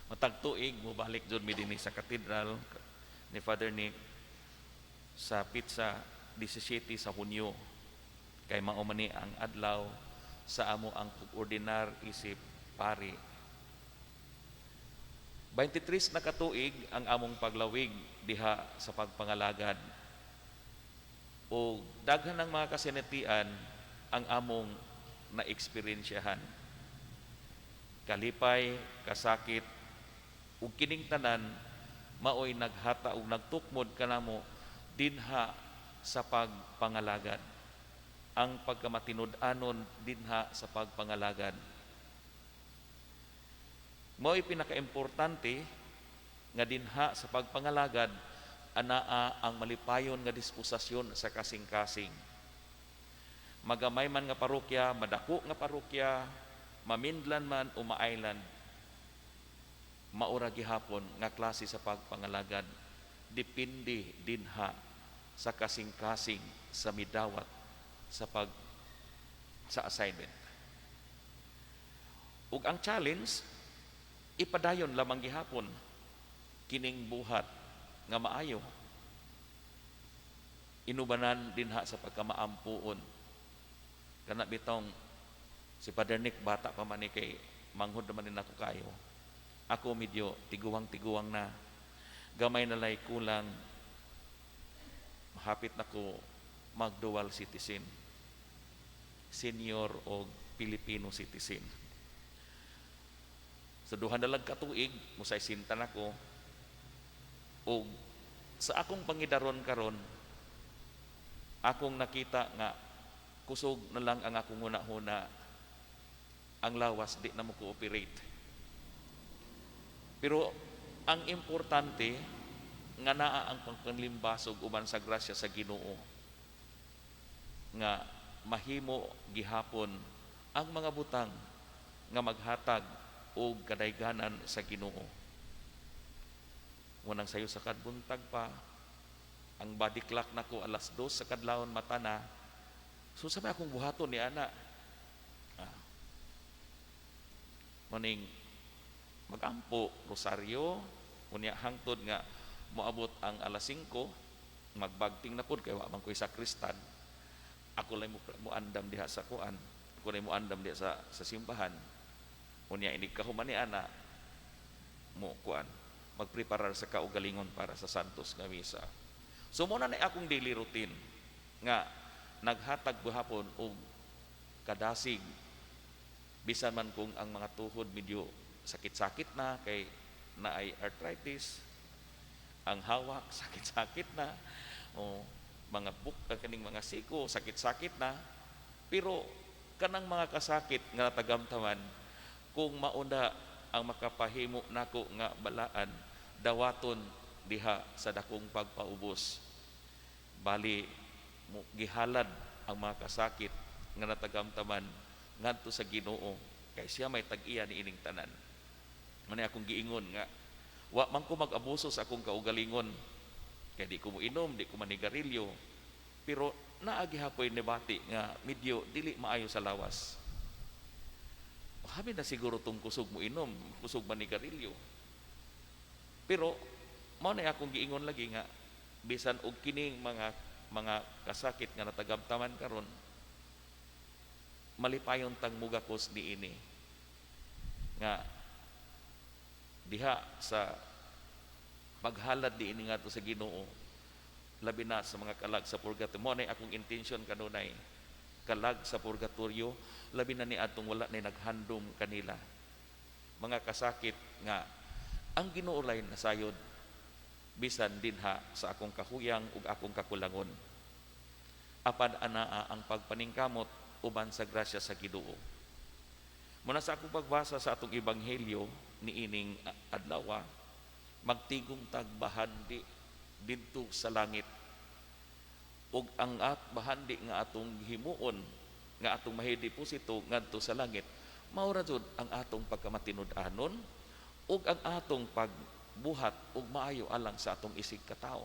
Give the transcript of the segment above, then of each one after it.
Matag tuig mo balik jud mi dinhi sa katedral ni Father Nick sa pizza 17 sa Hunyo, kay mao man ni ang adlaw sa amo ang ordinar isip pari. 23 na katuig ang among paglawig diha sa pagpangalagad, o daghan ng mga kasinatian ang among na-eksperyensyahan. Kalipay, kasakit, ug kining tanan maoy naghata ug nagtukmod kanamo dinha sa pagpangalagad. Ang pagkamatinud-anon dinha sa pagpangalagad mao'y pinakaimportante nga dinha sa pagpangalagad, anaa ang malipayon nga disposasyon sa kasing-kasing. Magamay man nga parokya, madako nga parokya, mamindlan man o ma-island, maura gihapon nga klase sa pagpangalagad depende dinha sa kasing-kasing sa midawat sa assignment. Ug ang challenge ipadayon lamang gihapon kining buhat nga maayo, inubanan dinha sa pagkamaampuon. Kana bitong si Father Nick bata pa man ni kay manghud naman din ako kayo. Ako medyo tiguwang-tiguwang na, gamay na lay kulang, mahapit na ko mag-dual citizen, senior o Filipino citizen. Sa duha na lang katuig, musay sinta na ko, o sa akong pangidaron karon, akong nakita nga kusog na lang ang akong huna-huna, ang lawas di na mo cooperate. Pero ang importante nga naa ang pagpanlimbasog uban sa grasya sa Ginoo, nga mahimo gihapon ang mga butang nga maghatag o kadayganan sa Ginoo. Munang sayo sa kadbuntag pa, ang body clock nako alas 2 sa kadlawon mata na, so sabi akong buhaton ni ana, maning magampo rosaryo, unya hangtod nga moabot ang alas 5, magbagting na pud kay wa man ko'y sakristan. Ako lang mo andam diha sa kuan, ako lang mo andam diha sa simbahan. Unya inig kahuman ni ana mo kuan magpreparar sa kaugalingon para sa Santos nga misa. So muna na akong daily routine nga naghatag buhapon og kadasig, bisan man kung ang mga tuhod medyo sakit-sakit na kay naay arthritis, ang hawak sakit-sakit na, o mga kaning mga siko sakit-sakit na, pero kanang mga kasakit nga natagamtaman, kung mauna ang makapahimo nako nga balaan, dawaton diha sa dakong pagpaubos. Bali gihalad ang mga kasakit nga natagamtaman ngadto sa Ginoo, kay siya may tag-iya ni ining tanan. Mani akong giingon nga wa man ko mag-abuso sa akong kaugalingon, kay di ko moinom, di ko manigarilyo, pero naa gihapoy ni bati nga medyo dili maayo sa lawas. Habi na siguro tong kusog mo inom, kusog manigarilyo. Pero mao na akong giingon lagi nga bisan og kining mga kasakit nga natagamtaman karon, malipayon tang mugakos niini nga diha sa paghalad niini ngadto sa Ginoo, labi na sa mga kalag sa purgatorio. Mao na akong intention kanunay, kalag sa purgatorio, labi na ni atong wala na naghandom kanila, mga kasakit nga ang Ginoo lay nasayod bisan dinha sa akong kahuyang ug akong kakulangon. Apan anaa ang pagpaningkamot uban sa grasya sa Ginoo. Muna sa akong pagbasa sa atong ebanghelyo niining adlaw, magtigong tagbahandi didto sa langit, ug ang bahandi nga atong himuon nga atong mahideposito ngadto sa langit, mao ra jud ang atong pagkamatinud-anon ug ang atong pagbuhat ug maayo alang sa atong isig katao.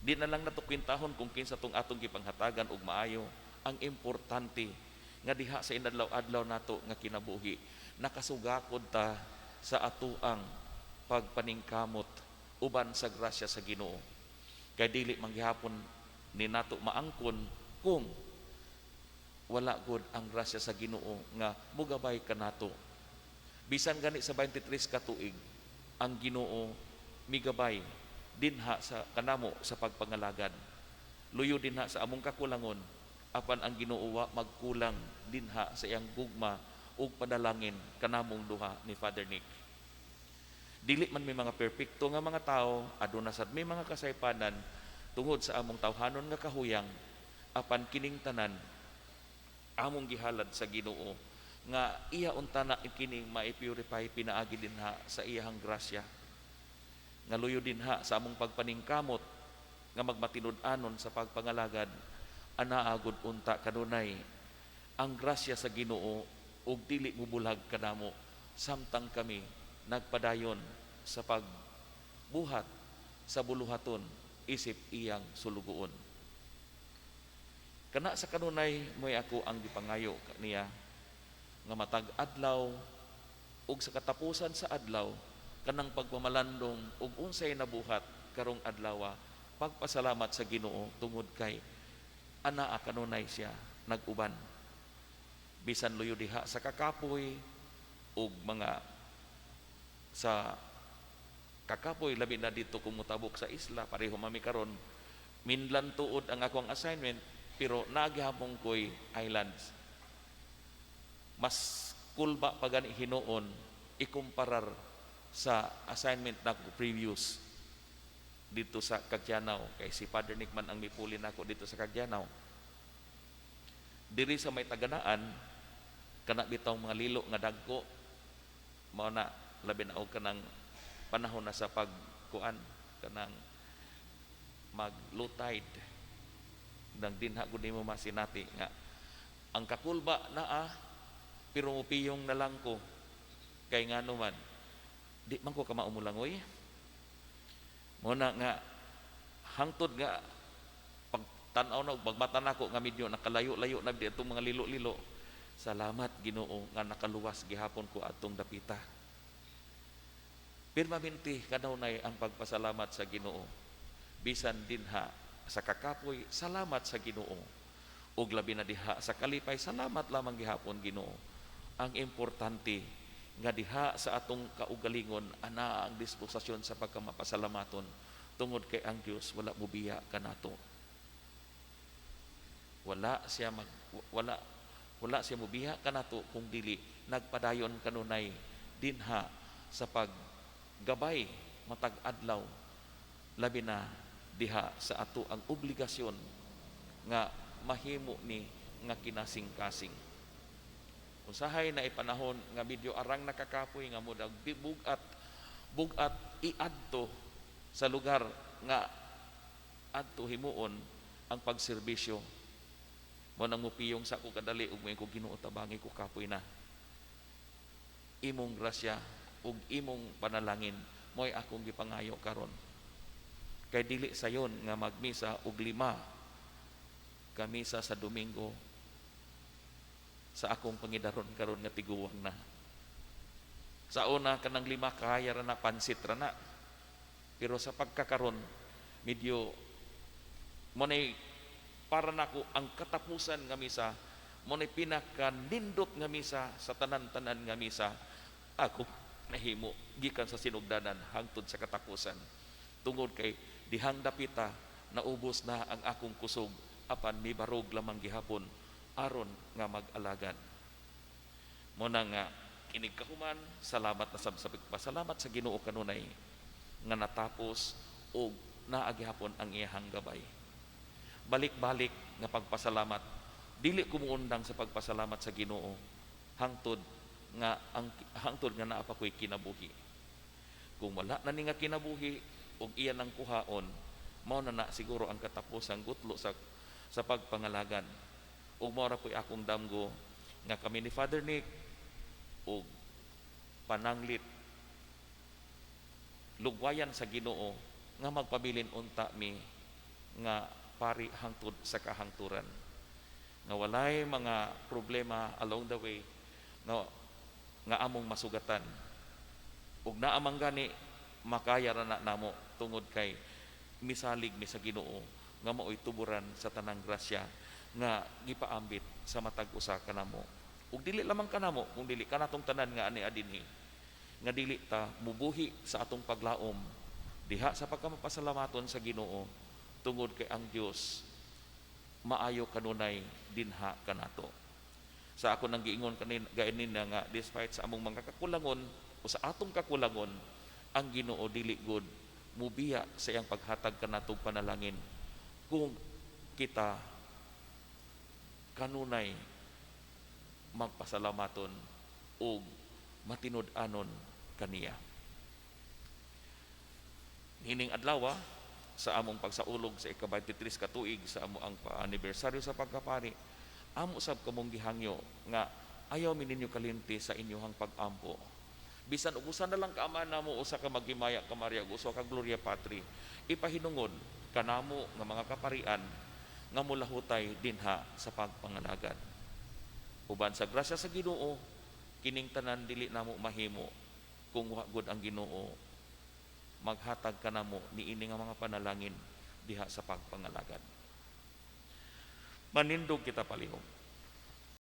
Di na lang nato kwintahon kung kinsa tong atong gipanghatagan ug maayo. Ang importante nga diha sa inadlaw-adlaw nato nga kinabuhi, nakasugakod ta sa atuang pagpaningkamot uban sa grasya sa Ginoo. Kay dili manggihapon ni nato maangkon kung wala gud ang grasya sa Ginoo nga mugabay kanato. Bisan gani sa 23 ka tuig ang Ginoo migabay dinha sa kanamo sa pagpangalagad. Luyo dinha sa among kakulangon apan ang Ginoo wa magkulang dinha sa iyang gugma ug padalangin kanamong duha ni Father Nick. Dili man may mga perpekto nga mga tao, aduna sad may mga kasaypanan tungod sa among tawhanon nga kahuyang, apan kining tanan among gihalad sa Ginoo nga iya unta na kining maipurify pinaagi dinha sa iyang grasya. Nga luyo dinha sa among pagpaningkamot nga magmatinud-anon sa pagpangalagad, anaagod unta kanunay ang grasya sa Ginoo ug dili mubulag kanamo samtang kami nagpadayon sa pagbuhat sa buluhaton isip iyang sulugoon. Kana sa kanunay mo'y ako ang gipangayo niya nga matag adlaw ug sa katapusan sa adlaw kanang pagpamalandong ug unsay nabuhat karong adlaw pagpasalamat sa Ginoo tungod kay anaa kanunay siya nag-uban bisan luyo diha sa kakapoy ug mga sa kakapoy labi na dito kumutabok sa isla pareho mami karon minlan tuod ang akong assignment pero naghapon ko'y islands mas kulba pa gani hinuon ikumparar sa assignment na previous dito sa Cagdianaw kay si Father Nick man ang mipuli nako dito sa Cagdianaw. Diri sa may taganaan kana bitaw mga lilo nga dagko mao na labi na og kanang panahon na sa pagkuan kanang mag low tide nang dinha gud nimo masinati nga ang kakulba naa pero mupiyong na lang ko kay ngano man di man ko kamaumulangoy mo na nga hangtod nga pagtan-aw na pagmata nako nga medyo nakalayo-layo na ditong mga lilo-lilo. Salamat Ginoo nga nakaluwas gihapon ko atong dapita. Permanente kanunay ang pagpasalamat sa Ginoo. Bisan dinha sa kakapoy, salamat sa Ginoo. Ug labi na diha sa kalipay, salamat lamang gihapon Ginoo. Ang importante nga diha sa atong kaugalingon ana ang disposisyon sa pagkamapasalamaton tungod kay ang Dios wala mubiya kanato. Wala siya mubiya kanato kung dili nagpadayon kanunay dinha sa paggabay matag adlaw labi na diha sa ato ang obligasyon nga mahimo ni nga kinasing-kasing. Usahay na ipanahon nga medyo arang nakakapoy nga mudag bugat iadto sa lugar nga adto himuon ang pagserbisyo. Mo nang mupiyong sa ko kadali ug may ko Ginoo tabangi ko kapoy na. Imong grasya ug imong panalangin mo'y akong gipangayo karon. Kay dili sayon nga magmisa og 5 ka misa sa Domingo sa akong pangidaron karon nga tiguwang na. Sa una kanang 5 kaya ra na pansit ra na. Pero sa pagkakaron medyo mo nay para nako ang katapusan nga misa mo nay pinakanindot nga misa sa tanan-tanan nga misa ako nahimo gikan sa sinugdanan hangtod sa katapusan. Tungod kay dihang dapita naubos na ang akong kusog apan mibarog lamang gihapon aron nga mag-alagad. Muna nga kinig kahuman, salamat na sabsabik pasalamat sa Ginoo kanunay nga natapos og naagihapon ang iyang gabay. Balik-balik nga pagpasalamat, dili ko muundang sa pagpasalamat sa Ginoo hangtod nga naa pa ko'y kinabuhi. Kung wala na ni nga kinabuhi og iya nang kuhaon, mao na siguro ang katapusan gutlo sa pagpangalagan. Ug mao ra po'y akong damgo nga kami ni Father Nick ug pananglit lugwayan sa Ginoo nga magpabilin unta mi nga pari hangtod sa kahangturan. Nga walay mga problema along the way nga among masugatan. ug naa man gani makaya ra na namo tungod kay misalig mi sa Ginoo nga mao'y tuburan sa tanang grasya nga gipaambit sa matag usa kanamo. Ug dili lamang kanamo kung dili kanatong tanan nga ani adinhi nga dili ta mubuhi sa atong paglaom diha sa pagkamapasalamaton sa Ginoo tungod kay ang Dios maayo kanunay dinha kanato. Sa ako nang giingon gainin nga despite sa among mga kakulangon o sa atong kakulangon, ang Ginoo dili gud mubiya sa iyang paghatag kanatong panalangin kung kita kanunay magpasalamaton o matinud-anon kaniya. Hining adlaw sa among pagsaulog sa ika-23 ka tuig sa amo ang anibersaryo sa pagkapari, amo sab kamong gihangyo nga ayaw mi ninyo kalimti sa inyong pag-ampo. Bisan ug usa na lang ka ama namo usa ka maghimaya ka Maria ug usa ka Gloria Patri, ipahinungod kanamo nga mga kaparian nga mulahutay dinha sa pagpangalagad. Uban sa grasya sa Ginoo, kining tanan dili namo mahimo kung wa gud ang Ginoo maghatag kanamo niini nga mga panalangin diha sa pagpangalagad. Manindog kita palihog.